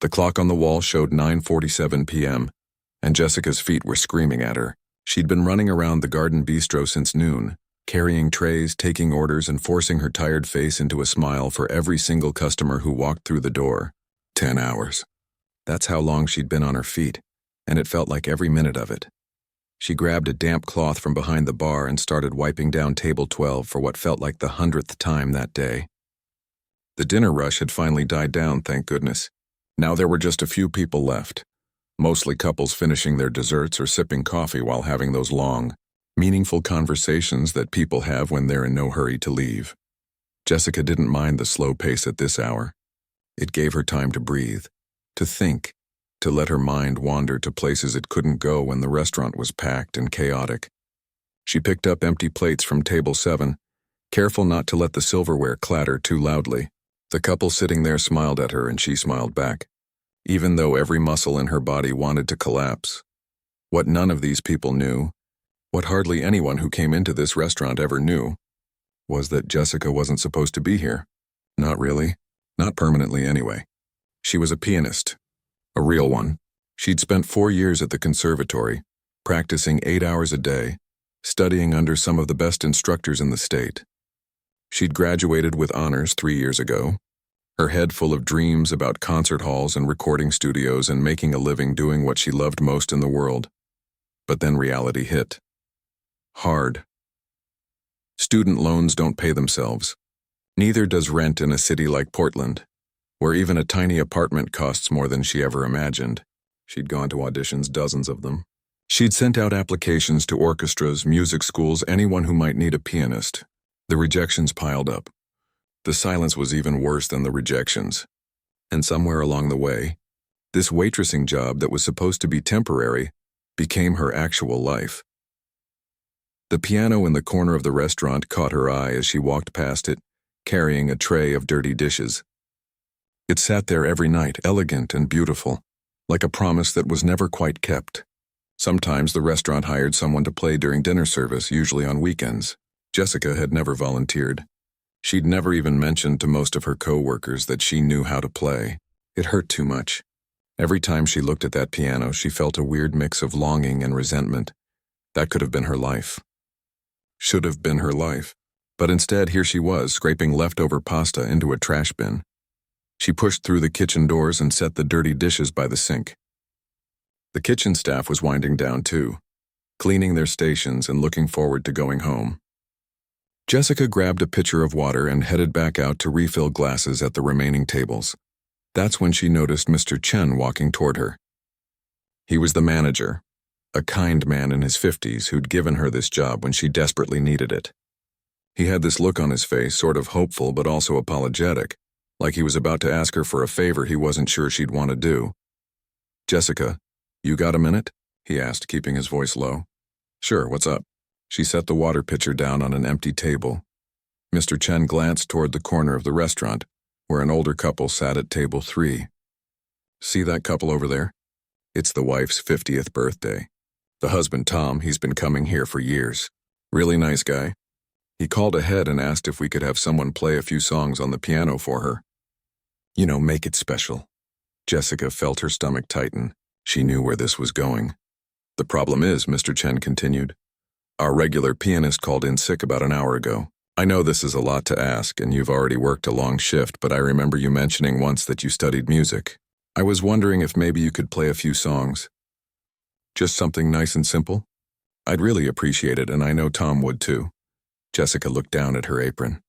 The clock on the wall showed 9:47 p.m., and Jessica's feet were screaming at her. She'd been running around the garden bistro since noon, carrying trays, taking orders, and forcing her tired face into a smile for every single customer who walked through the door. 10 hours. That's how long she'd been on her feet, and it felt like every minute of it. She grabbed a damp cloth from behind the bar and started wiping down table 12 for what felt like the 100th time that day. The dinner rush had finally died down, thank goodness. Now there were just a few people left, mostly couples finishing their desserts or sipping coffee while having those long, meaningful conversations that people have when they're in no hurry to leave. Jessica didn't mind the slow pace at this hour. It gave her time to breathe, to think, to let her mind wander to places it couldn't go when the restaurant was packed and chaotic. She picked up empty plates from table 7, careful not to let the silverware clatter too loudly. The couple sitting there smiled at her and she smiled back, even though every muscle in her body wanted to collapse. What none of these people knew, what hardly anyone who came into this restaurant ever knew, was that Jessica wasn't supposed to be here. Not really. Not permanently anyway. She was a pianist. A real one. She'd spent 4 years at the conservatory, practicing 8 hours a day, studying under some of the best instructors in the state. She'd graduated with honors 3 years ago, her head full of dreams about concert halls and recording studios and making a living doing what she loved most in the world. But then reality hit. Hard. Student loans don't pay themselves. Neither does rent in a city like Portland, where even a tiny apartment costs more than she ever imagined. She'd gone to auditions, dozens of them. She'd sent out applications to orchestras, music schools, anyone who might need a pianist. The rejections piled up. The silence was even worse than the rejections. And somewhere along the way, this waitressing job that was supposed to be temporary became her actual life. The piano in the corner of the restaurant caught her eye as she walked past it, carrying a tray of dirty dishes. It sat there every night, elegant and beautiful, like a promise that was never quite kept. Sometimes the restaurant hired someone to play during dinner service, usually on weekends. Jessica had never volunteered. She'd never even mentioned to most of her co-workers that she knew how to play. It hurt too much. Every time she looked at that piano, she felt a weird mix of longing and resentment. That could have been her life. Should have been her life. But instead, here she was, scraping leftover pasta into a trash bin. She pushed through the kitchen doors and set the dirty dishes by the sink. The kitchen staff was winding down too, cleaning their stations and looking forward to going home. Jessica grabbed a pitcher of water and headed back out to refill glasses at the remaining tables. That's when she noticed Mr. Chen walking toward her. He was the manager, a kind man in his 50s who'd given her this job when she desperately needed it. He had this look on his face, sort of hopeful but also apologetic, like he was about to ask her for a favor he wasn't sure she'd want to do. "Jessica, you got a minute?" he asked, keeping his voice low. "Sure, what's up?" She set the water pitcher down on an empty table. Mr. Chen glanced toward the corner of the restaurant, where an older couple sat at table 3. "See that couple over there? It's the wife's 50th birthday. The husband, Tom, he's been coming here for years. Really nice guy. He called ahead and asked if we could have someone play a few songs on the piano for her. You know, make it special." Jessica felt her stomach tighten. She knew where this was going. "The problem is," Mr. Chen continued, "our regular pianist called in sick about an hour ago. I know this is a lot to ask, and you've already worked a long shift, but I remember you mentioning once that you studied music. I was wondering if maybe you could play a few songs. Just something nice and simple? I'd really appreciate it, and I know Tom would too." Jessica looked down at her apron.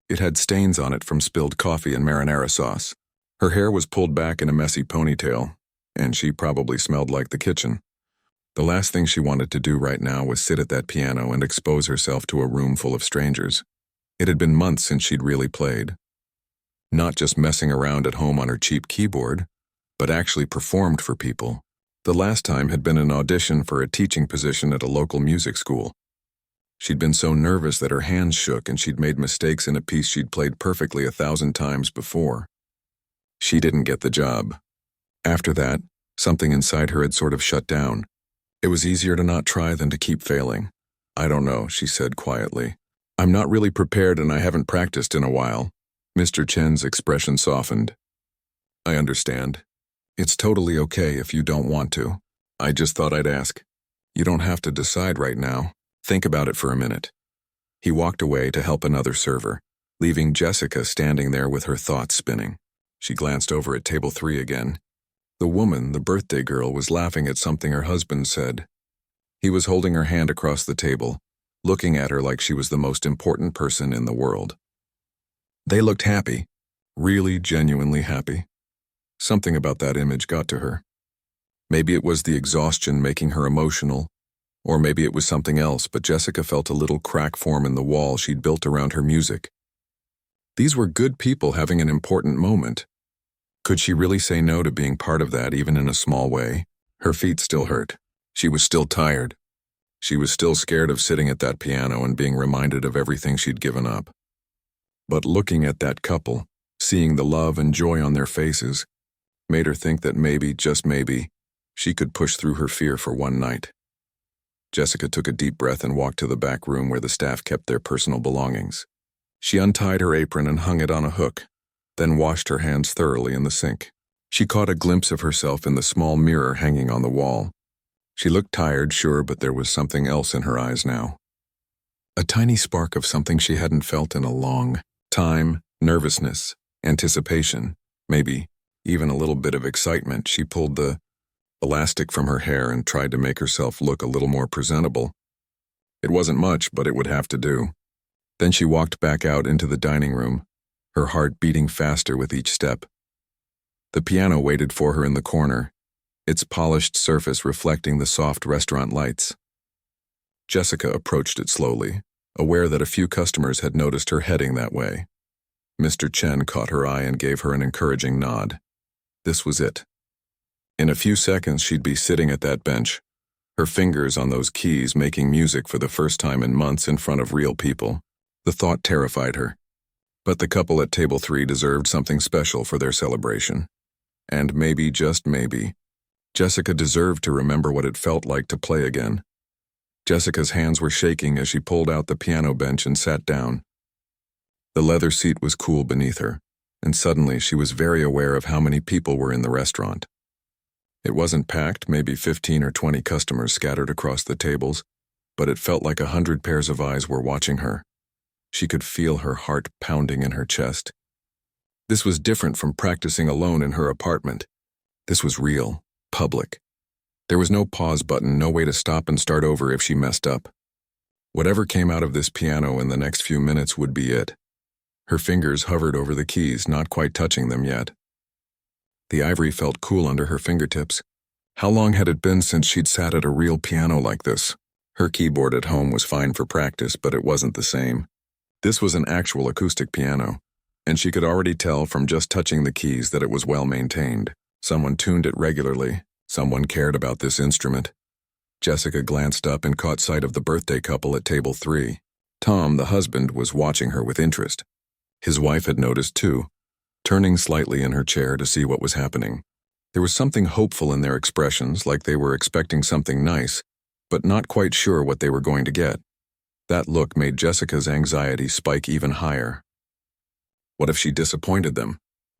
It had stains on it from spilled coffee and marinara sauce. Her hair was pulled back in a messy ponytail, and she probably smelled like the kitchen. The last thing she wanted to do right now was sit at that piano and expose herself to a room full of strangers. It had been months since she'd really played. Not just messing around at home on her cheap keyboard, but actually performed for people. The last time had been an audition for a teaching position at a local music school. She'd been so nervous that her hands shook and she'd made mistakes in a piece she'd played perfectly 1,000 times before. She didn't get the job. After that, something inside her had sort of shut down. It was easier to not try than to keep failing. "I don't know," she said quietly. "I'm not really prepared and I haven't practiced in a while." Mr. Chen's expression softened. "I understand. It's totally okay if you don't want to. I just thought I'd ask. You don't have to decide right now. Think about it for a minute. He walked away to help another server, leaving Jessica standing there with her thoughts spinning. She glanced over at table 3 again. The woman, the birthday girl, was laughing at something her husband said. He was holding her hand across the table, looking at her like she was the most important person in the world. They looked happy, really genuinely happy. Something about that image got to her. Maybe it was the exhaustion making her emotional, or maybe it was something else, but Jessica felt a little crack form in the wall she'd built around her music. These were good people having an important moment. Could she really say no to being part of that, even in a small way? Her feet still hurt. She was still tired. She was still scared of sitting at that piano and being reminded of everything she'd given up. But looking at that couple, seeing the love and joy on their faces, made her think that maybe, just maybe, she could push through her fear for one night. Jessica took a deep breath and walked to the back room where the staff kept their personal belongings. She untied her apron and hung it on a hook, then washed her hands thoroughly in the sink. She caught a glimpse of herself in the small mirror hanging on the wall. She looked tired, sure, but there was something else in her eyes now. A tiny spark of something she hadn't felt in a long time, nervousness, anticipation, maybe even a little bit of excitement. She pulled the elastic from her hair and tried to make herself look a little more presentable. It wasn't much, but it would have to do. Then she walked back out into the dining room, her heart beating faster with each step. The piano waited for her in the corner, its polished surface reflecting the soft restaurant lights. Jessica approached it slowly, aware that a few customers had noticed her heading that way. Mr. Chen caught her eye and gave her an encouraging nod. This was it. In a few seconds she'd be sitting at that bench, her fingers on those keys making music for the first time in months in front of real people. The thought terrified her. But the couple at table 3 deserved something special for their celebration. And maybe, just maybe, Jessica deserved to remember what it felt like to play again. Jessica's hands were shaking as she pulled out the piano bench and sat down. The leather seat was cool beneath her, and suddenly she was very aware of how many people were in the restaurant. It wasn't packed, maybe 15 or 20 customers scattered across the tables, but it felt like 100 pairs of eyes were watching her. She could feel her heart pounding in her chest. This was different from practicing alone in her apartment. This was real, public. There was no pause button, no way to stop and start over if she messed up. Whatever came out of this piano in the next few minutes would be it. Her fingers hovered over the keys, not quite touching them yet. The ivory felt cool under her fingertips. How long had it been since she'd sat at a real piano like this? Her keyboard at home was fine for practice, but it wasn't the same. This was an actual acoustic piano, and she could already tell from just touching the keys that it was well maintained. Someone tuned it regularly. Someone cared about this instrument. Jessica glanced up and caught sight of the birthday couple at table 3. Tom, the husband, was watching her with interest. His wife had noticed too, turning slightly in her chair to see what was happening. There was something hopeful in their expressions, like they were expecting something nice, but not quite sure what they were going to get. That look made Jessica's anxiety spike even higher. What if she disappointed them?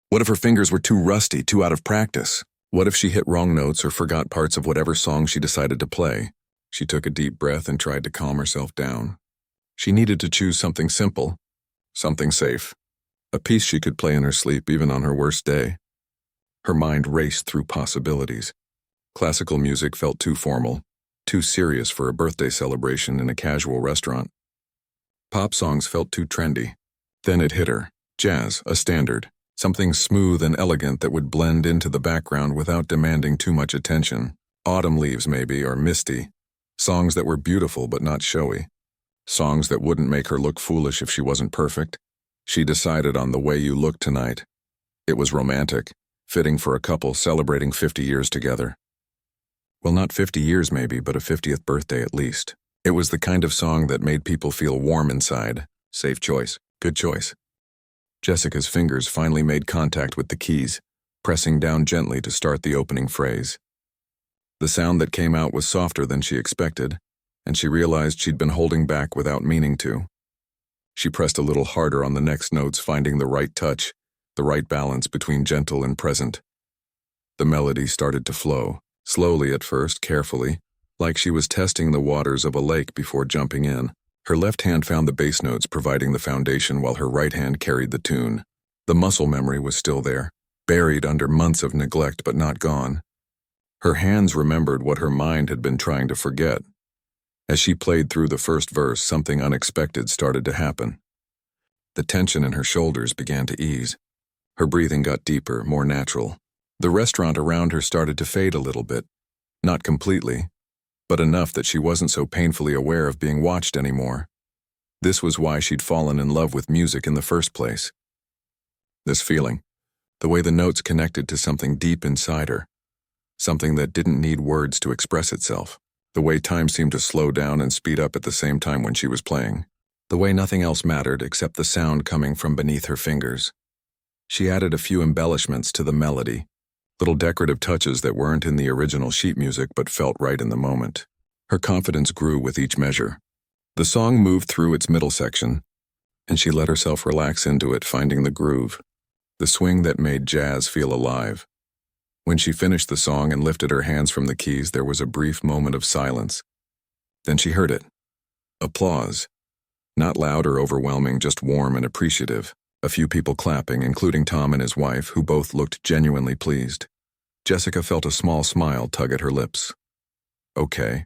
What if her fingers were too rusty, too out of practice? What if she hit wrong notes or forgot parts of whatever song she decided to play? She took a deep breath and tried to calm herself down. She needed to choose something simple, something safe, a piece she could play in her sleep even on her worst day. Her mind raced through possibilities. Classical music felt too formal, too serious for a birthday celebration in a casual restaurant. Pop songs felt too trendy. Then it hit her. Jazz, a standard. Something smooth and elegant that would blend into the background without demanding too much attention. Autumn Leaves, maybe, or Misty. Songs that were beautiful but not showy. Songs that wouldn't make her look foolish if she wasn't perfect. She decided on The Way You Look Tonight. It was romantic, fitting for a couple celebrating 50 years together. Well, not 50 years maybe, but a 50th birthday at least. It was the kind of song that made people feel warm inside. Safe choice. Good choice. Jessica's fingers finally made contact with the keys, pressing down gently to start the opening phrase. The sound that came out was softer than she expected, and she realized she'd been holding back without meaning to. She pressed a little harder on the next notes, finding the right touch, the right balance between gentle and present. The melody started to flow, slowly at first, carefully, like she was testing the waters of a lake before jumping in. Her left hand found the bass notes, providing the foundation, while her right hand carried the tune. The muscle memory was still there, buried under months of neglect but not gone. Her hands remembered what her mind had been trying to forget. As she played through the first verse, something unexpected started to happen. The tension in her shoulders began to ease. Her breathing got deeper, more natural. The restaurant around her started to fade a little bit. Not completely, but enough that she wasn't so painfully aware of being watched anymore. This was why she'd fallen in love with music in the first place. This feeling, the way the notes connected to something deep inside her, something that didn't need words to express itself, the way time seemed to slow down and speed up at the same time when she was playing, the way nothing else mattered except the sound coming from beneath her fingers. She added a few embellishments to the melody, little decorative touches that weren't in the original sheet music but felt right in the moment. Her confidence grew with each measure. The song moved through its middle section, and she let herself relax into it, finding the groove, the swing that made jazz feel alive. When she finished the song and lifted her hands from the keys, there was a brief moment of silence. Then she heard it. Applause. Not loud or overwhelming, just warm and appreciative. A few people clapping, including Tom and his wife, who both looked genuinely pleased. Jessica felt a small smile tug at her lips. Okay,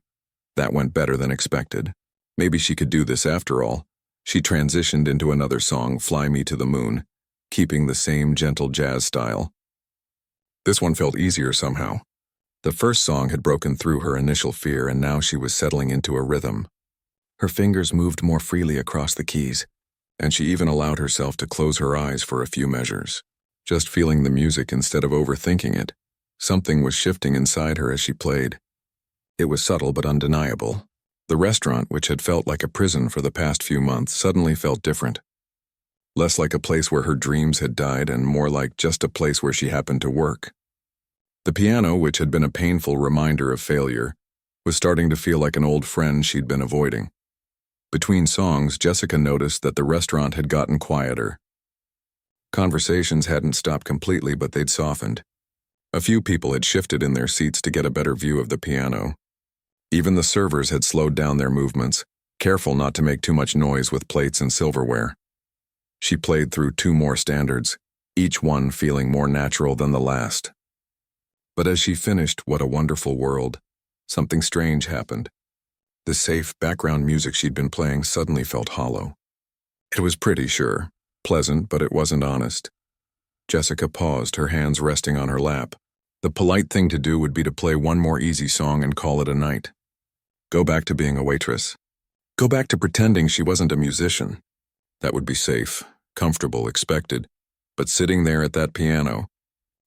that went better than expected. Maybe she could do this after all. She transitioned into another song, Fly Me to the Moon, keeping the same gentle jazz style. This one felt easier somehow. The first song had broken through her initial fear, and now she was settling into a rhythm. Her fingers moved more freely across the keys, and she even allowed herself to close her eyes for a few measures. Just feeling the music instead of overthinking it. Something was shifting inside her as she played. It was subtle but undeniable. The restaurant, which had felt like a prison for the past few months, suddenly felt different. Less like a place where her dreams had died and more like just a place where she happened to work. The piano, which had been a painful reminder of failure, was starting to feel like an old friend she'd been avoiding. Between songs, Jessica noticed that the restaurant had gotten quieter. Conversations hadn't stopped completely, but they'd softened. A few people had shifted in their seats to get a better view of the piano. Even the servers had slowed down their movements, careful not to make too much noise with plates and silverware. She played through 2 more standards, each one feeling more natural than the last. But as she finished What a Wonderful World, something strange happened. The safe background music she'd been playing suddenly felt hollow. It was pretty, sure, pleasant, but it wasn't honest. Jessica paused, her hands resting on her lap. The polite thing to do would be to play one more easy song and call it a night. Go back to being a waitress. Go back to pretending she wasn't a musician. That would be safe, comfortable, expected. But sitting there at that piano,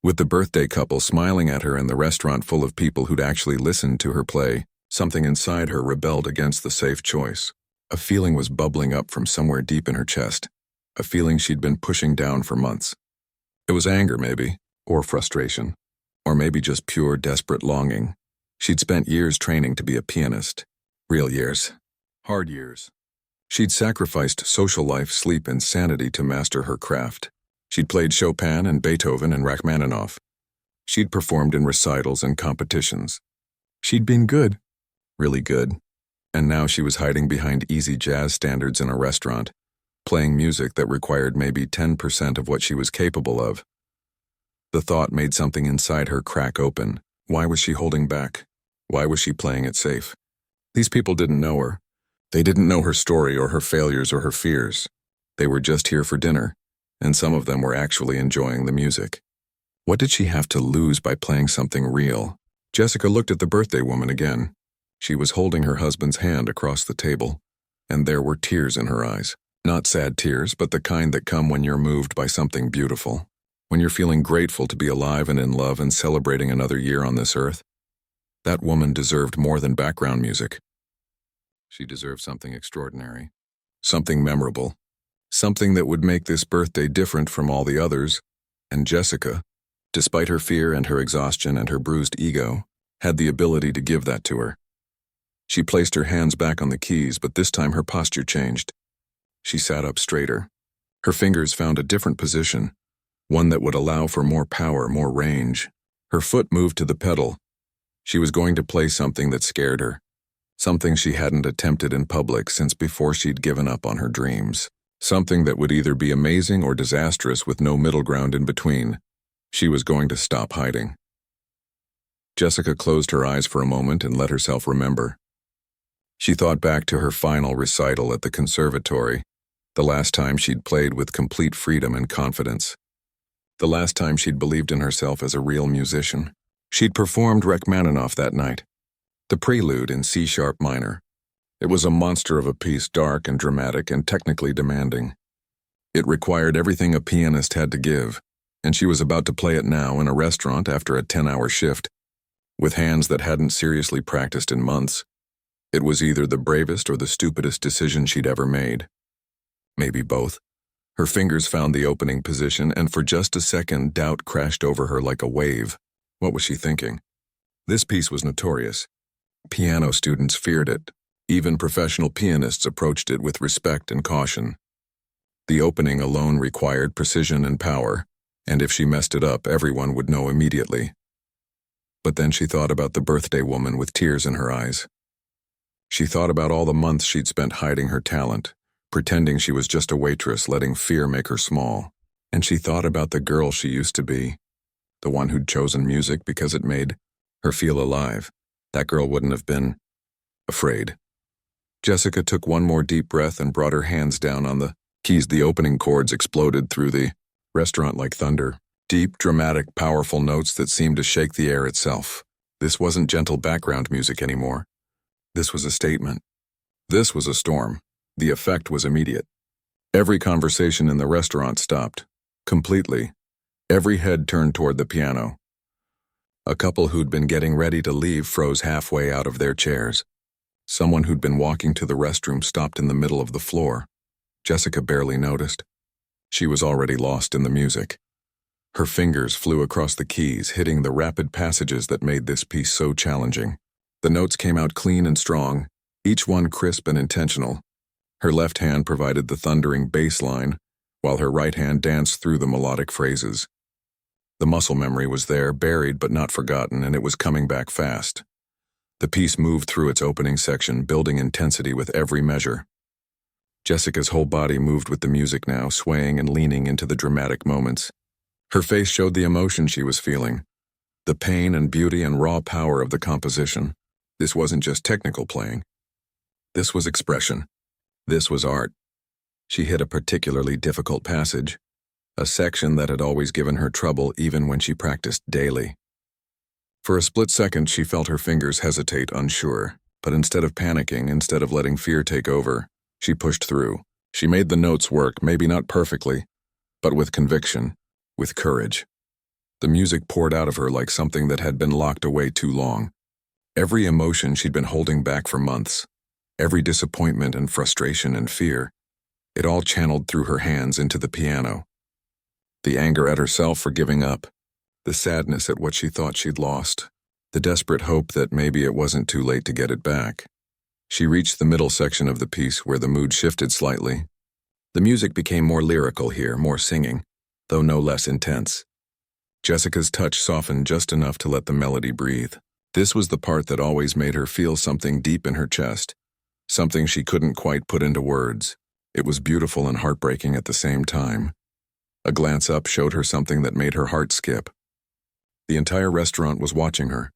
with the birthday couple smiling at her and the restaurant full of people who'd actually listened to her play, something inside her rebelled against the safe choice. A feeling was bubbling up from somewhere deep in her chest, a feeling she'd been pushing down for months. It was anger, maybe, or frustration, or maybe just pure, desperate longing. She'd spent years training to be a pianist. Real years. Hard years. She'd sacrificed social life, sleep, and sanity to master her craft. She'd played Chopin and Beethoven and Rachmaninoff. She'd performed in recitals and competitions. She'd been good. Really good. And now she was hiding behind easy jazz standards in a restaurant, playing music that required maybe 10% of what she was capable of. The thought made something inside her crack open. Why was she holding back? Why was she playing it safe? These people didn't know her. They didn't know her story or her failures or her fears. They were just here for dinner, and some of them were actually enjoying the music. What did she have to lose by playing something real? Jessica looked at the birthday woman again. She was holding her husband's hand across the table, and there were tears in her eyes. Not sad tears, but the kind that come when you're moved by something beautiful. When you're feeling grateful to be alive and in love and celebrating another year on this earth. That woman deserved more than background music. She deserved something extraordinary. Something memorable. Something that would make this birthday different from all the others. And Jessica, despite her fear and her exhaustion and her bruised ego, had the ability to give that to her. She placed her hands back on the keys, but this time her posture changed. She sat up straighter. Her fingers found a different position, one that would allow for more power, more range. Her foot moved to the pedal. She was going to play something that scared her, something she hadn't attempted in public since before she'd given up on her dreams, something that would either be amazing or disastrous with no middle ground in between. She was going to stop hiding. Jessica closed her eyes for a moment and let herself remember. She thought back to her final recital at the conservatory, the last time she'd played with complete freedom and confidence. The last time she'd believed in herself as a real musician. She'd performed Rachmaninoff that night, the prelude in C-sharp minor. It was a monster of a piece, dark and dramatic and technically demanding. It required everything a pianist had to give, and she was about to play it now in a restaurant after a 10-hour shift, with hands that hadn't seriously practiced in months. It was either the bravest or the stupidest decision she'd ever made. Maybe both. Her fingers found the opening position, and for just a second, doubt crashed over her like a wave. What was she thinking? This piece was notorious. Piano students feared it. Even professional pianists approached it with respect and caution. The opening alone required precision and power, and if she messed it up, everyone would know immediately. But then she thought about the birthday woman with tears in her eyes. She thought about all the months she'd spent hiding her talent, pretending she was just a waitress, letting fear make her small. And she thought about the girl she used to be, the one who'd chosen music because it made her feel alive. That girl wouldn't have been afraid. Jessica took one more deep breath and brought her hands down on the keys. The opening chords exploded through the restaurant like thunder. Deep, dramatic, powerful notes that seemed to shake the air itself. This wasn't gentle background music anymore. This was a statement. This was a storm. The effect was immediate. Every conversation in the restaurant stopped. Completely. Every head turned toward the piano. A couple who'd been getting ready to leave froze halfway out of their chairs. Someone who'd been walking to the restroom stopped in the middle of the floor. Jessica barely noticed. She was already lost in the music. Her fingers flew across the keys, hitting the rapid passages that made this piece so challenging. The notes came out clean and strong, each one crisp and intentional. Her left hand provided the thundering bass line, while her right hand danced through the melodic phrases. The muscle memory was there, buried but not forgotten, and it was coming back fast. The piece moved through its opening section, building intensity with every measure. Jessica's whole body moved with the music now, swaying and leaning into the dramatic moments. Her face showed the emotion she was feeling, the pain and beauty and raw power of the composition. This wasn't just technical playing. This was expression. This was art. She hit a particularly difficult passage, a section that had always given her trouble even when she practiced daily. For a split second, she felt her fingers hesitate, unsure, but instead of panicking, instead of letting fear take over, she pushed through. She made the notes work, maybe not perfectly, but with conviction, with courage. The music poured out of her like something that had been locked away too long. Every emotion she'd been holding back for months, every disappointment and frustration and fear, it all channeled through her hands into the piano. The anger at herself for giving up, the sadness at what she thought she'd lost, the desperate hope that maybe it wasn't too late to get it back. She reached the middle section of the piece where the mood shifted slightly. The music became more lyrical here, more singing, though no less intense. Jessica's touch softened just enough to let the melody breathe. This was the part that always made her feel something deep in her chest, something she couldn't quite put into words. It was beautiful and heartbreaking at the same time. A glance up showed her something that made her heart skip. The entire restaurant was watching her,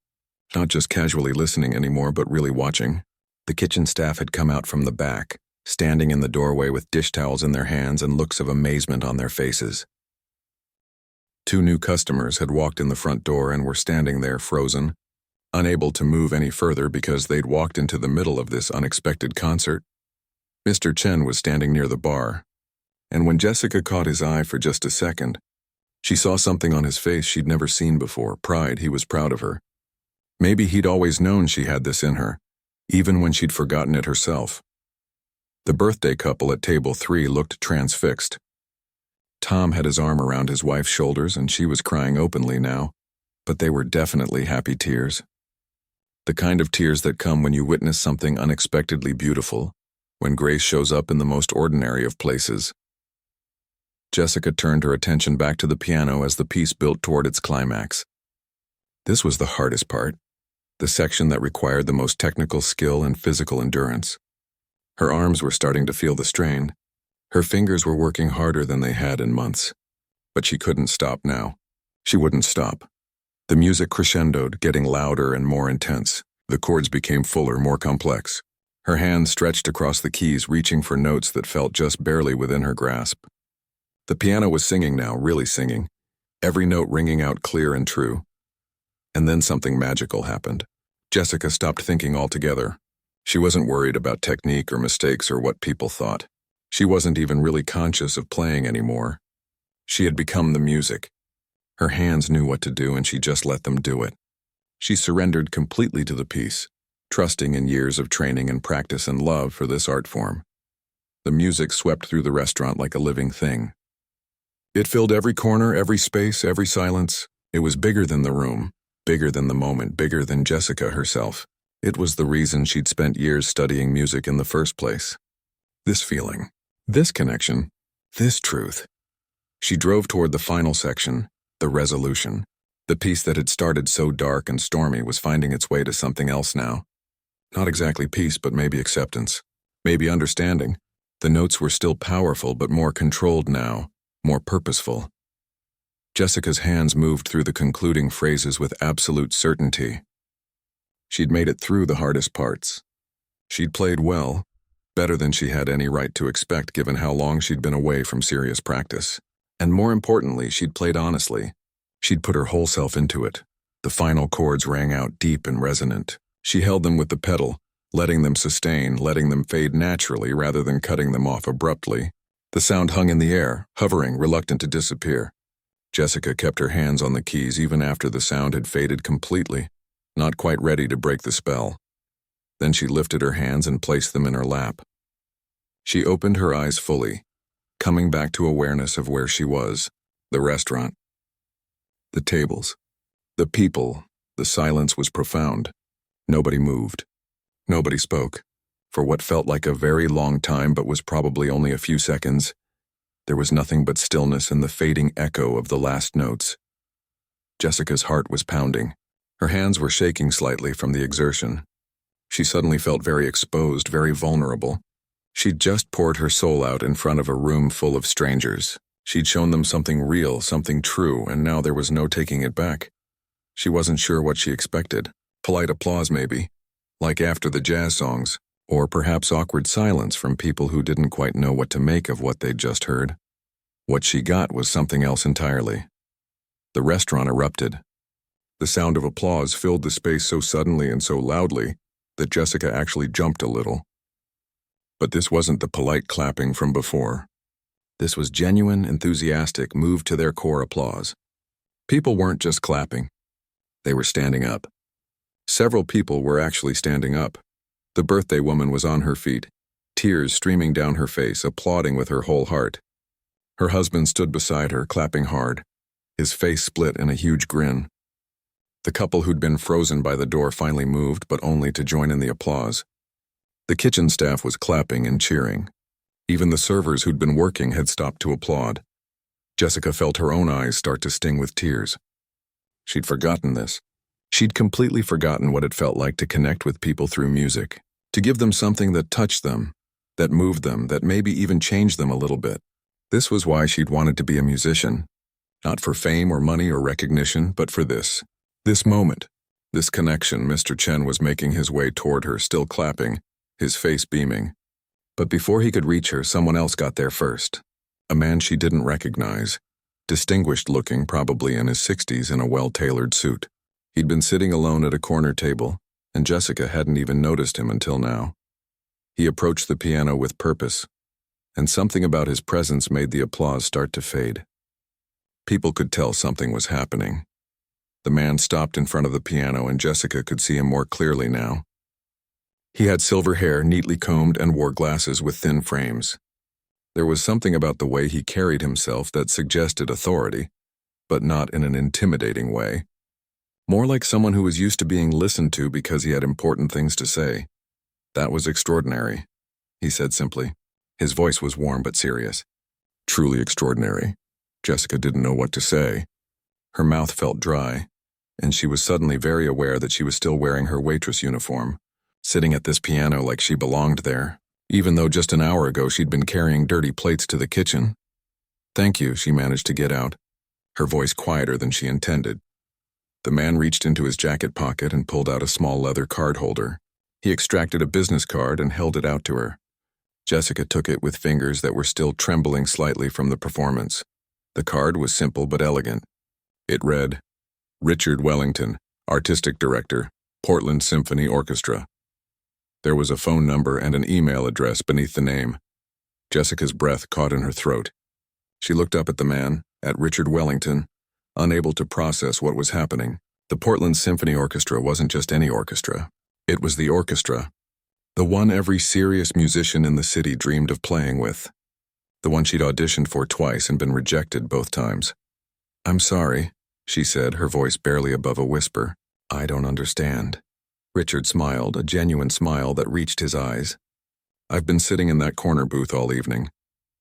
not just casually listening anymore, but really watching. The kitchen staff had come out from the back, standing in the doorway with dish towels in their hands and looks of amazement on their faces. 2 new customers had walked in the front door and were standing there frozen, unable to move any further because they'd walked into the middle of this unexpected concert. Mr. Chen was standing near the bar, and when Jessica caught his eye for just a second, she saw something on his face she'd never seen before, pride. He was proud of her. Maybe he'd always known she had this in her, even when she'd forgotten it herself. The birthday couple at table 3 looked transfixed. Tom had his arm around his wife's shoulders and she was crying openly now, but they were definitely happy tears. The kind of tears that come when you witness something unexpectedly beautiful, when grace shows up in the most ordinary of places. Jessica turned her attention back to the piano as the piece built toward its climax. This was the hardest part, the section that required the most technical skill and physical endurance. Her arms were starting to feel the strain. Her fingers were working harder than they had in months. But she couldn't stop now. She wouldn't stop. The music crescendoed, getting louder and more intense. The chords became fuller, more complex. Her hands stretched across the keys, reaching for notes that felt just barely within her grasp. The piano was singing now, really singing, every note ringing out clear and true. And then something magical happened. Jessica stopped thinking altogether. She wasn't worried about technique or mistakes or what people thought. She wasn't even really conscious of playing anymore. She had become the music. Her hands knew what to do, and she just let them do it. She surrendered completely to the piece, trusting in years of training and practice and love for this art form. The music swept through the restaurant like a living thing. It filled every corner, every space, every silence. It was bigger than the room, bigger than the moment, bigger than Jessica herself. It was the reason she'd spent years studying music in the first place. This feeling, this connection, this truth. She drove toward the final section, the resolution. The piece that had started so dark and stormy was finding its way to something else now. Not exactly peace, but maybe acceptance, maybe understanding. The notes were still powerful, but more controlled now, more purposeful. Jessica's hands moved through the concluding phrases with absolute certainty. She'd made it through the hardest parts. She'd played well, better than she had any right to expect given how long she'd been away from serious practice. And more importantly, she'd played honestly. She'd put her whole self into it. The final chords rang out deep and resonant. She held them with the pedal, letting them sustain, letting them fade naturally rather than cutting them off abruptly. The sound hung in the air, hovering, reluctant to disappear. Jessica kept her hands on the keys even after the sound had faded completely, not quite ready to break the spell. Then she lifted her hands and placed them in her lap. She opened her eyes fully, coming back to awareness of where she was, the restaurant. The tables, the people, the silence was profound. Nobody moved. Nobody spoke. For what felt like a very long time but was probably only a few seconds, there was nothing but stillness and the fading echo of the last notes. Jessica's heart was pounding. Her hands were shaking slightly from the exertion. She suddenly felt very exposed, very vulnerable. She'd just poured her soul out in front of a room full of strangers. She'd shown them something real, something true, and now there was no taking it back. She wasn't sure what she expected. Polite applause, maybe, like after the jazz songs, or perhaps awkward silence from people who didn't quite know what to make of what they'd just heard. What she got was something else entirely. The restaurant erupted. The sound of applause filled the space so suddenly and so loudly that Jessica actually jumped a little. But this wasn't the polite clapping from before. This was genuine, enthusiastic, moved to their core applause. People weren't just clapping. They were standing up. Several people were actually standing up. The birthday woman was on her feet, tears streaming down her face, applauding with her whole heart. Her husband stood beside her, clapping hard, his face split in a huge grin. The couple who'd been frozen by the door finally moved, but only to join in the applause. The kitchen staff was clapping and cheering. Even the servers who'd been working had stopped to applaud. Jessica felt her own eyes start to sting with tears. She'd forgotten this. She'd completely forgotten what it felt like to connect with people through music, to give them something that touched them, that moved them, that maybe even changed them a little bit. This was why she'd wanted to be a musician. Not for fame or money or recognition, but for this. This moment. This connection. Mr. Chen was making his way toward her, still clapping, his face beaming. But before he could reach her, someone else got there first. A man she didn't recognize. Distinguished looking, probably in his 60s, in a well-tailored suit. He'd been sitting alone at a corner table, and Jessica hadn't even noticed him until now. He approached the piano with purpose, and something about his presence made the applause start to fade. People could tell something was happening. The man stopped in front of the piano, and Jessica could see him more clearly now. He had silver hair, neatly combed, and wore glasses with thin frames. There was something about the way he carried himself that suggested authority, but not in an intimidating way. More like someone who was used to being listened to because he had important things to say. That was extraordinary, he said simply. His voice was warm but serious. Truly extraordinary. Jessica didn't know what to say. Her mouth felt dry. and she was suddenly very aware that she was still wearing her waitress uniform, sitting at this piano like she belonged there, even though just an hour ago she'd been carrying dirty plates to the kitchen. "Thank you," she managed to get out, her voice quieter than she intended. The man reached into his jacket pocket and pulled out a small leather card holder. He extracted a business card and held it out to her. Jessica took it with fingers that were still trembling slightly from the performance. The card was simple but elegant. It read, "Richard Wellington, Artistic Director, Portland Symphony Orchestra." There was a phone number and an email address beneath the name. Jessica's breath caught in her throat. She looked up at the man, at Richard Wellington, unable to process what was happening. The Portland Symphony Orchestra wasn't just any orchestra. It was the orchestra. The one every serious musician in the city dreamed of playing with. The one she'd auditioned for twice and been rejected both times. "I'm sorry," she said, her voice barely above a whisper. "I don't understand." Richard smiled, a genuine smile that reached his eyes. "I've been sitting in that corner booth all evening,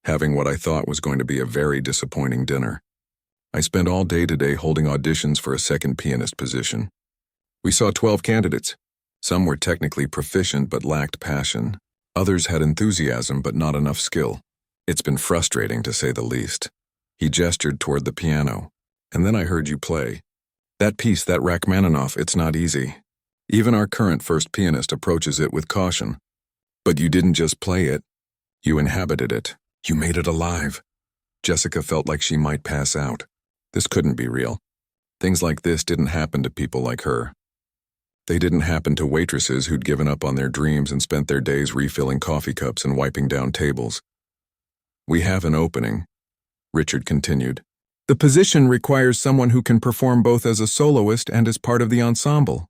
having what I thought was going to be a very disappointing dinner. I spent all day today holding auditions for a second pianist position. We saw 12 candidates. Some were technically proficient but lacked passion. Others had enthusiasm but not enough skill. It's been frustrating, to say the least." He gestured toward the piano. "And then I heard you play. That piece, that Rachmaninoff, it's not easy. Even our current first pianist approaches it with caution. But you didn't just play it. You inhabited it. You made it alive." Jessica felt like she might pass out. This couldn't be real. Things like this didn't happen to people like her. They didn't happen to waitresses who'd given up on their dreams and spent their days refilling coffee cups and wiping down tables. "We have an opening," Richard continued. "The position requires someone who can perform both as a soloist and as part of the ensemble.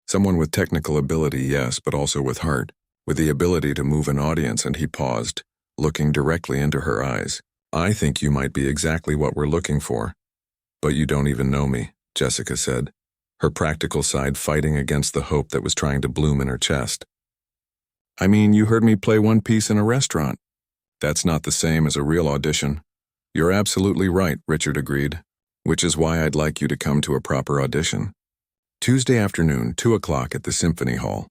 Someone with technical ability, yes, but also with heart, with the ability to move an audience." And he paused, looking directly into her eyes. "I think you might be exactly what we're looking for. But you don't even know me," Jessica said, her practical side fighting against the hope that was trying to bloom in her chest. "I mean, you heard me play one piece in a restaurant. That's not the same as a real audition." "You're absolutely right," Richard agreed, "which is why I'd like you to come to a proper audition. Tuesday afternoon, 2 o'clock at the Symphony Hall.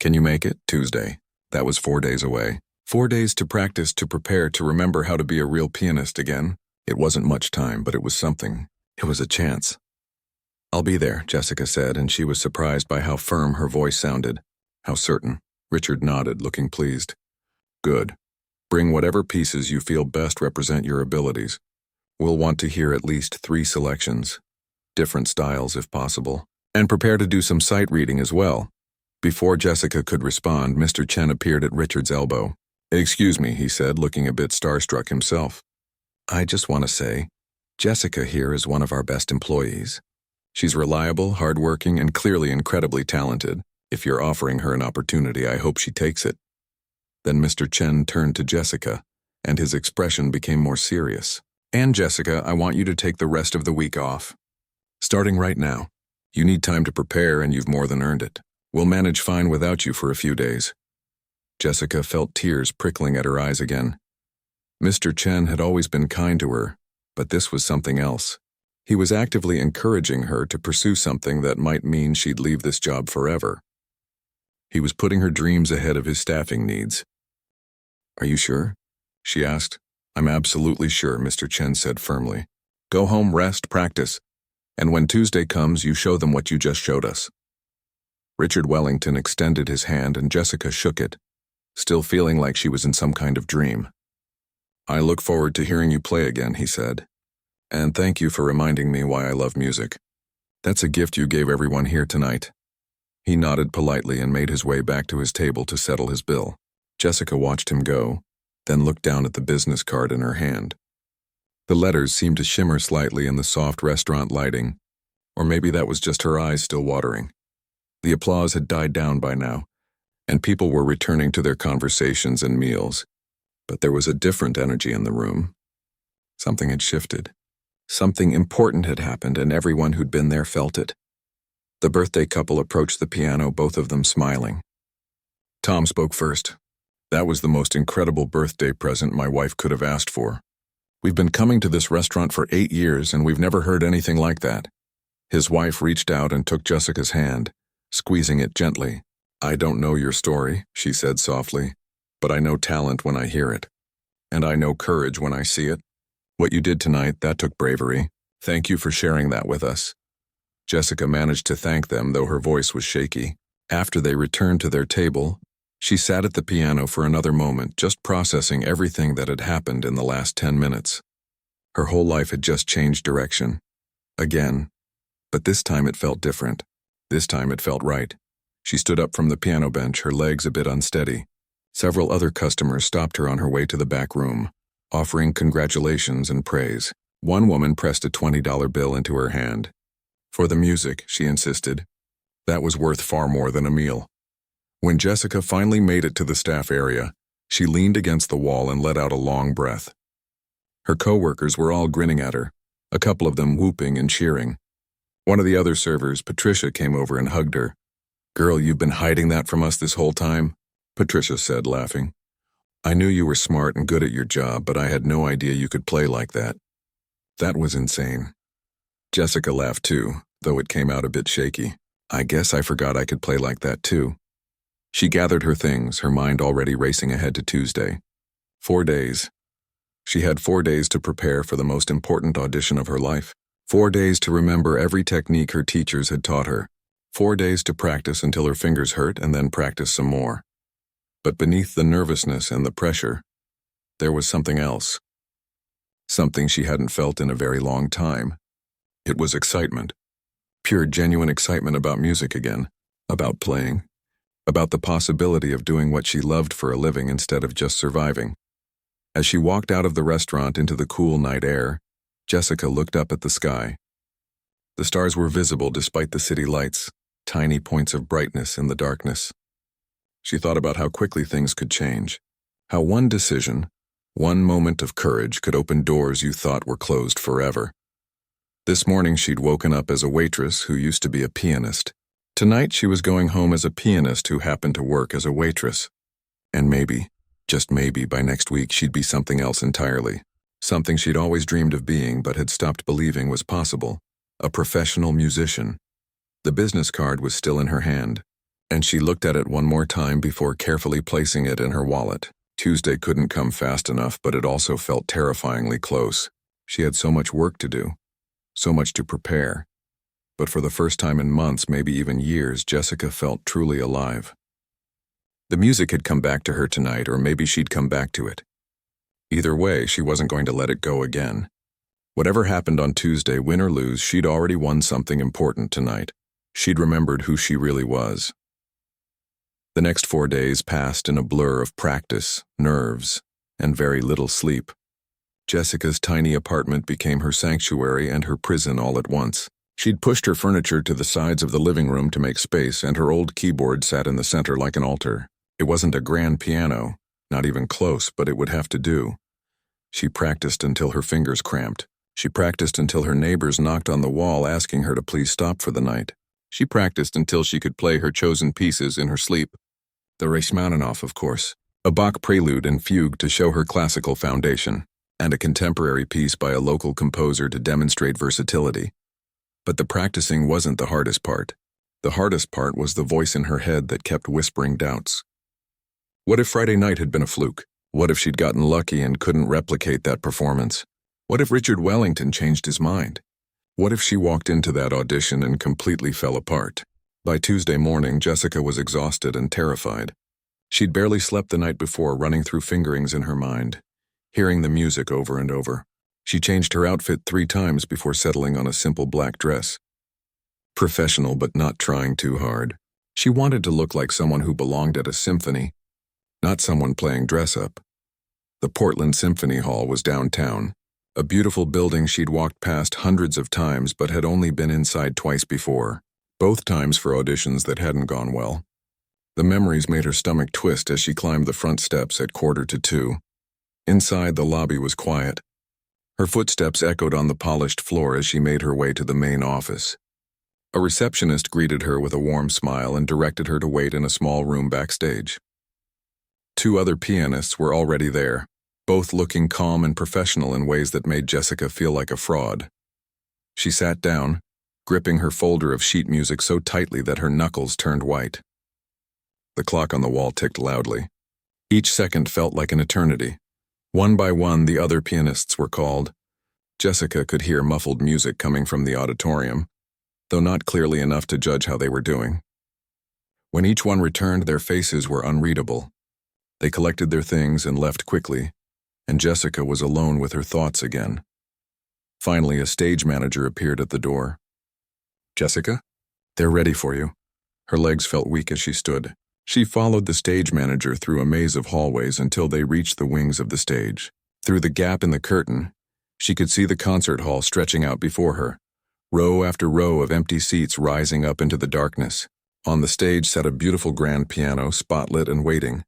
Can you make it? Tuesday. That was 4 days away. 4 days to practice, to prepare, to remember how to be a real pianist again. It wasn't much time, but it was something. It was a chance." "I'll be there," Jessica said, and she was surprised by how firm her voice sounded. "How certain." Richard nodded, looking pleased. "Good. Bring whatever pieces you feel best represent your abilities. We'll want to hear at least 3 selections. Different styles, if possible. And prepare to do some sight reading as well." Before Jessica could respond, Mr. Chen appeared at Richard's elbow. "Excuse me," he said, looking a bit starstruck himself. "I just want to say, Jessica here is one of our best employees. She's reliable, hardworking, and clearly incredibly talented. If you're offering her an opportunity, I hope she takes it." Then Mr. Chen turned to Jessica, and his expression became more serious. "And Jessica, I want you to take the rest of the week off. Starting right now. You need time to prepare, and you've more than earned it. We'll manage fine without you for a few days." Jessica felt tears prickling at her eyes again. Mr. Chen had always been kind to her, but this was something else. He was actively encouraging her to pursue something that might mean she'd leave this job forever. He was putting her dreams ahead of his staffing needs. "Are you sure?" she asked. "I'm absolutely sure," Mr. Chen said firmly. "Go home, rest, practice. And when Tuesday comes, you show them what you just showed us." Richard Wellington extended his hand and Jessica shook it, still feeling like she was in some kind of dream. "I look forward to hearing you play again," he said. "And thank you for reminding me why I love music. That's a gift you gave everyone here tonight." He nodded politely and made his way back to his table to settle his bill. Jessica watched him go, then looked down at the business card in her hand. The letters seemed to shimmer slightly in the soft restaurant lighting, or maybe that was just her eyes still watering. The applause had died down by now, and people were returning to their conversations and meals. But there was a different energy in the room. Something had shifted. Something important had happened, and everyone who'd been there felt it. The birthday couple approached the piano, both of them smiling. Tom spoke first. "That was the most incredible birthday present my wife could have asked for. We've been coming to this restaurant for 8 years, and we've never heard anything like that. His wife reached out and took Jessica's hand, squeezing it gently. "I don't know your story," she said softly, "but I know talent when I hear it. And I know courage when I see it. What you did tonight, that took bravery. Thank you for sharing that with us." Jessica managed to thank them, though her voice was shaky. After they returned to their table, she sat at the piano for another moment, just processing everything that had happened in the last 10 minutes. Her whole life had just changed direction. Again. But this time it felt different. This time it felt right. She stood up from the piano bench, her legs a bit unsteady. Several other customers stopped her on her way to the back room, offering congratulations and praise. One woman pressed a $20 bill into her hand. "For the music," she insisted. That was worth far more than a meal. When Jessica finally made it to the staff area, she leaned against the wall and let out a long breath. Her co-workers were all grinning at her, a couple of them whooping and cheering. One of the other servers, Patricia, came over and hugged her. "Girl, you've been hiding that from us this whole time?" Patricia said, laughing. "I knew you were smart and good at your job, but I had no idea you could play like that." That was insane. Jessica laughed too, though it came out a bit shaky. "I guess I forgot I could play like that too." She gathered her things, her mind already racing ahead to Tuesday. 4 days. She had 4 days to prepare for the most important audition of her life. 4 days to remember every technique her teachers had taught her. 4 days to practice until her fingers hurt and then practice some more. But beneath the nervousness and the pressure, there was something else. Something she hadn't felt in a very long time. It was excitement. Pure, genuine excitement about music again, about playing, about the possibility of doing what she loved for a living instead of just surviving. As she walked out of the restaurant into the cool night air, Jessica looked up at the sky. The stars were visible despite the city lights, tiny points of brightness in the darkness. She thought about how quickly things could change, how one decision, one moment of courage could open doors you thought were closed forever. This morning she'd woken up as a waitress who used to be a pianist. Tonight she was going home as a pianist who happened to work as a waitress. And maybe, just maybe, by next week she'd be something else entirely. Something she'd always dreamed of being but had stopped believing was possible. A professional musician. The business card was still in her hand, and she looked at it one more time before carefully placing it in her wallet. Tuesday couldn't come fast enough, but it also felt terrifyingly close. She had so much work to do, so much to prepare. But for the first time in months, maybe even years, Jessica felt truly alive. The music had come back to her tonight, or maybe she'd come back to it. Either way, she wasn't going to let it go again. Whatever happened on Tuesday, win or lose, she'd already won something important tonight. She'd remembered who she really was. The next 4 days passed in a blur of practice, nerves, and very little sleep. Jessica's tiny apartment became her sanctuary and her prison all at once. She'd pushed her furniture to the sides of the living room to make space, and her old keyboard sat in the center like an altar. It wasn't a grand piano, not even close, but it would have to do. She practiced until her fingers cramped. She practiced until her neighbors knocked on the wall asking her to please stop for the night. She practiced until she could play her chosen pieces in her sleep. The Rachmaninoff, of course, a Bach prelude and fugue to show her classical foundation, and a contemporary piece by a local composer to demonstrate versatility. But the practicing wasn't the hardest part. The hardest part was the voice in her head that kept whispering doubts. What if Friday night had been a fluke? What if she'd gotten lucky and couldn't replicate that performance? What if Richard Wellington changed his mind? What if she walked into that audition and completely fell apart? By Tuesday morning, Jessica was exhausted and terrified. She'd barely slept the night before, running through fingerings in her mind, hearing the music over and over. She changed her outfit 3 times before settling on a simple black dress. Professional, but not trying too hard. She wanted to look like someone who belonged at a symphony, not someone playing dress-up. The Portland Symphony Hall was downtown, a beautiful building she'd walked past hundreds of times but had only been inside twice before, both times for auditions that hadn't gone well. The memories made her stomach twist as she climbed the front steps at 1:45. Inside, the lobby was quiet. Her footsteps echoed on the polished floor as she made her way to the main office. A receptionist greeted her with a warm smile and directed her to wait in a small room backstage. 2 other pianists were already there, both looking calm and professional in ways that made Jessica feel like a fraud. She sat down, gripping her folder of sheet music so tightly that her knuckles turned white. The clock on the wall ticked loudly. Each second felt like an eternity. One by one, the other pianists were called. Jessica could hear muffled music coming from the auditorium, though not clearly enough to judge how they were doing. When each one returned, their faces were unreadable. They collected their things and left quickly, and Jessica was alone with her thoughts again. Finally, a stage manager appeared at the door. "Jessica? They're ready for you." Her legs felt weak as she stood. She followed the stage manager through a maze of hallways until they reached the wings of the stage. Through the gap in the curtain, she could see the concert hall stretching out before her, row after row of empty seats rising up into the darkness. On the stage sat a beautiful grand piano, spotlit and waiting.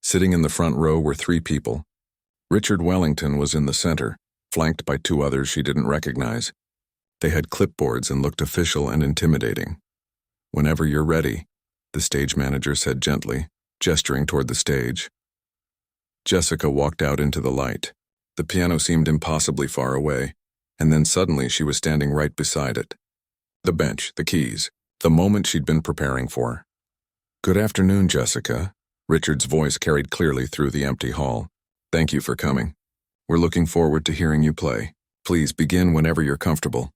Sitting in the front row were 3 people. Richard Wellington was in the center, flanked by 2 others she didn't recognize. They had clipboards and looked official and intimidating. "Whenever you're ready," the stage manager said gently, gesturing toward the stage. Jessica walked out into the light. The piano seemed impossibly far away, and then suddenly she was standing right beside it. The bench, the keys, the moment she'd been preparing for. "Good afternoon, Jessica." Richard's voice carried clearly through the empty hall. "Thank you for coming. We're looking forward to hearing you play. Please begin whenever you're comfortable."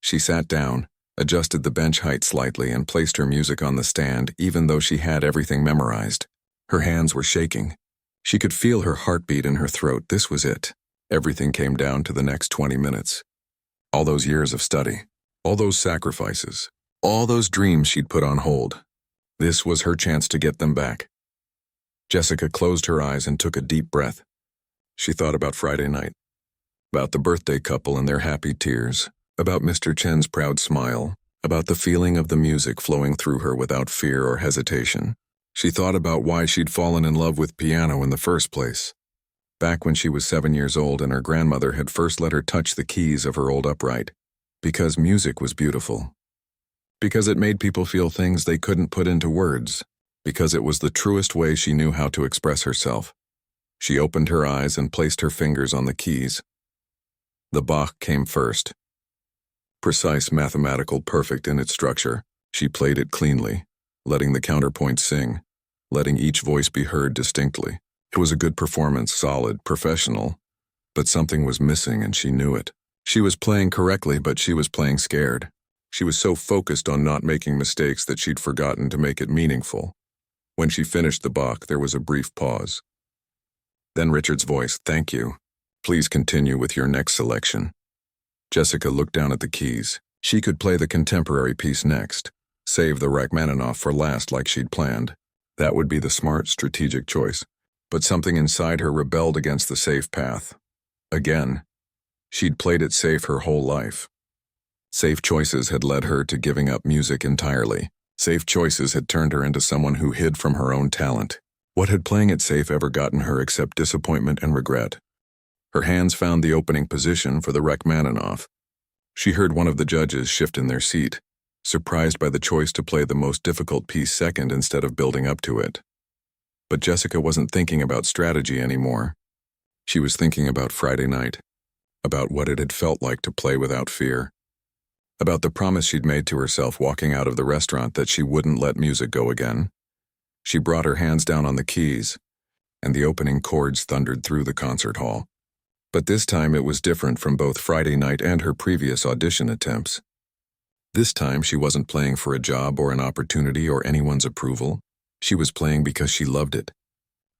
She sat down, adjusted the bench height slightly, and placed her music on the stand, even though she had everything memorized. Her hands were shaking. She could feel her heartbeat in her throat. This was it. Everything came down to the next 20 minutes. All those years of study, all those sacrifices, all those dreams she'd put on hold. This was her chance to get them back. Jessica closed her eyes and took a deep breath. She thought about Friday night, about the birthday couple and their happy tears, about Mr. Chen's proud smile, about the feeling of the music flowing through her without fear or hesitation. She thought about why she'd fallen in love with piano in the first place. Back when she was 7 years old and her grandmother had first let her touch the keys of her old upright. Because music was beautiful. Because it made people feel things they couldn't put into words. Because it was the truest way she knew how to express herself. She opened her eyes and placed her fingers on the keys. The Bach came first. Precise, mathematical, perfect in its structure, she played it cleanly, letting the counterpoint sing, letting each voice be heard distinctly. It was a good performance, solid, professional, but something was missing and she knew it. She was playing correctly, but she was playing scared. She was so focused on not making mistakes that she'd forgotten to make it meaningful. When she finished the Bach, there was a brief pause. Then Richard's voice, "Thank you. Please continue with your next selection." Jessica looked down at the keys. She could play the contemporary piece next, save the Rachmaninoff for last like she'd planned. That would be the smart, strategic choice. But something inside her rebelled against the safe path. Again, she'd played it safe her whole life. Safe choices had led her to giving up music entirely. Safe choices had turned her into someone who hid from her own talent. What had playing it safe ever gotten her except disappointment and regret? Her hands found the opening position for the Rachmaninoff. She heard one of the judges shift in their seat, surprised by the choice to play the most difficult piece second instead of building up to it. But Jessica wasn't thinking about strategy anymore. She was thinking about Friday night, about what it had felt like to play without fear, about the promise she'd made to herself walking out of the restaurant that she wouldn't let music go again. She brought her hands down on the keys, and the opening chords thundered through the concert hall. But this time it was different from both Friday night and her previous audition attempts. This time she wasn't playing for a job or an opportunity or anyone's approval. She was playing because she loved it,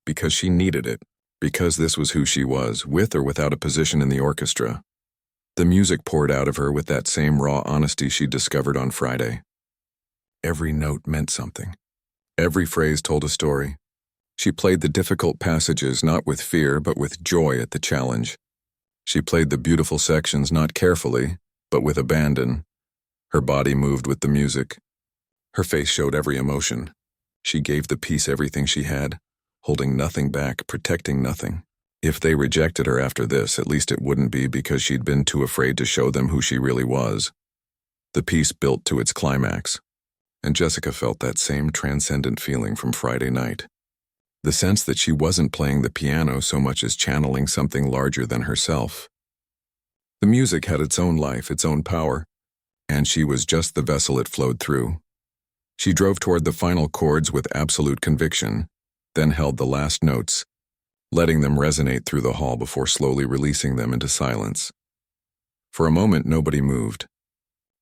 because she needed it, because this was who she was, with or without a position in the orchestra. The music poured out of her with that same raw honesty she discovered on Friday. Every note meant something. Every phrase told a story. She played the difficult passages not with fear but with joy at the challenge. She played the beautiful sections not carefully, but with abandon. Her body moved with the music. Her face showed every emotion. She gave the piece everything she had, holding nothing back, protecting nothing. If they rejected her after this, at least it wouldn't be because she'd been too afraid to show them who she really was. The piece built to its climax, and Jessica felt that same transcendent feeling from Friday night. The sense that she wasn't playing the piano so much as channeling something larger than herself. The music had its own life, its own power. and she was just the vessel it flowed through. She drove toward the final chords with absolute conviction, then held the last notes, letting them resonate through the hall before slowly releasing them into silence. For a moment, nobody moved.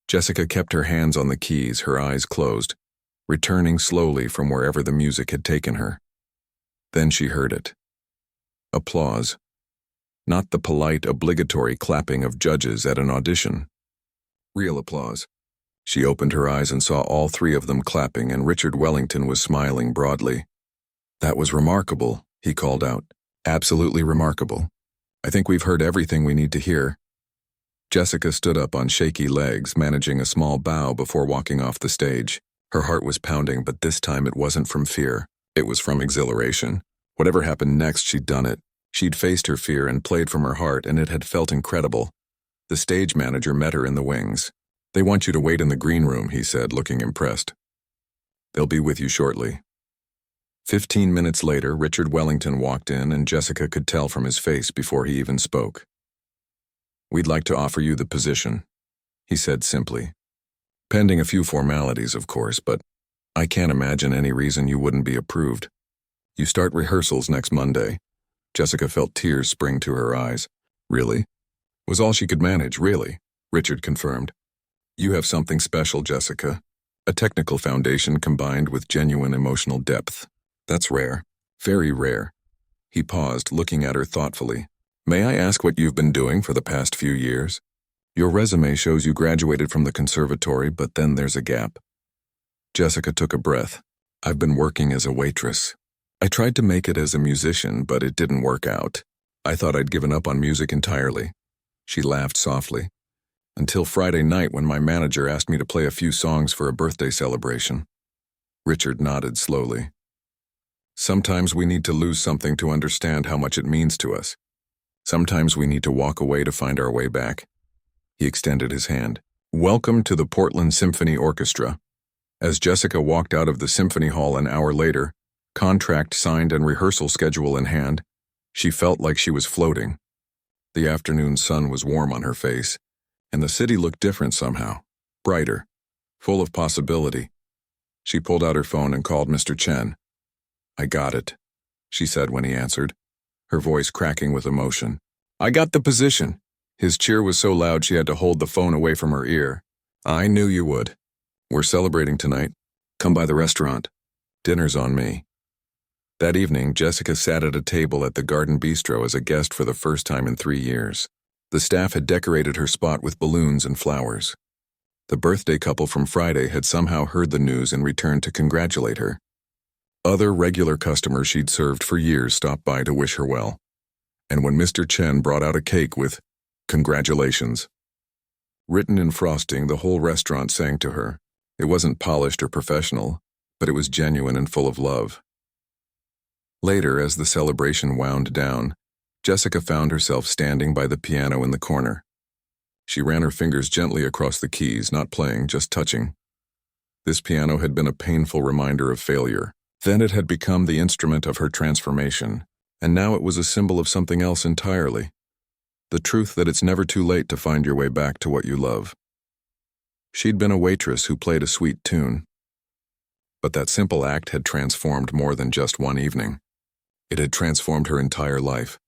Jessica kept her hands on the keys, her eyes closed, returning slowly from wherever the music had taken her. Then she heard it. Applause. Not the polite, obligatory clapping of judges at an audition. Real applause. She opened her eyes and saw all three of them clapping, and Richard Wellington was smiling broadly. "That was remarkable," he called out. "Absolutely remarkable. I think we've heard everything we need to hear." Jessica stood up on shaky legs, managing a small bow before walking off the stage. Her heart was pounding, but this time it wasn't from fear. It was from exhilaration. Whatever happened next, she'd done it. She'd faced her fear and played from her heart, and it had felt incredible. The stage manager met her in the wings. "They want you to wait in the green room," he said, looking impressed. "They'll be with you shortly." 15 minutes later, Richard Wellington walked in, and Jessica could tell from his face before he even spoke. "We'd like to offer you the position," he said simply. "Pending a few formalities, of course, but I can't imagine any reason you wouldn't be approved. You start rehearsals next Monday." Jessica felt tears spring to her eyes. "Really?" Was all she could manage, really, Richard confirmed. "You have something special, Jessica. A technical foundation combined with genuine emotional depth. That's rare. Very rare." He paused, looking at her thoughtfully. "May I ask what you've been doing for the past few years? Your resume shows you graduated from the conservatory, but then there's a gap." Jessica took a breath. "I've been working as a waitress. I tried to make it as a musician, but it didn't work out. I thought I'd given up on music entirely." She laughed softly. "Until Friday night when my manager asked me to play a few songs for a birthday celebration." Richard nodded slowly. "Sometimes we need to lose something to understand how much it means to us. Sometimes we need to walk away to find our way back." He extended his hand. "Welcome to the Portland Symphony Orchestra." As Jessica walked out of the symphony hall an hour later, contract signed and rehearsal schedule in hand, she felt like she was floating. The afternoon sun was warm on her face, and the city looked different somehow, brighter, full of possibility. She pulled out her phone and called Mr. Chen. "I got it," she said when he answered, her voice cracking with emotion. "I got the position." His cheer was so loud she had to hold the phone away from her ear. "I knew you would. We're celebrating tonight. Come by the restaurant. Dinner's on me." That evening, Jessica sat at a table at the Garden Bistro as a guest for the first time in 3 years. The staff had decorated her spot with balloons and flowers. The birthday couple from Friday had somehow heard the news and returned to congratulate her. Other regular customers she'd served for years stopped by to wish her well. And when Mr. Chen brought out a cake with "Congratulations" written in frosting, the whole restaurant sang to her. It wasn't polished or professional, but it was genuine and full of love. Later, as the celebration wound down, Jessica found herself standing by the piano in the corner. She ran her fingers gently across the keys, not playing, just touching. This piano had been a painful reminder of failure. Then it had become the instrument of her transformation, and now it was a symbol of something else entirely. The truth that it's never too late to find your way back to what you love. She'd been a waitress who played a sweet tune. But that simple act had transformed more than just one evening. It had transformed her entire life.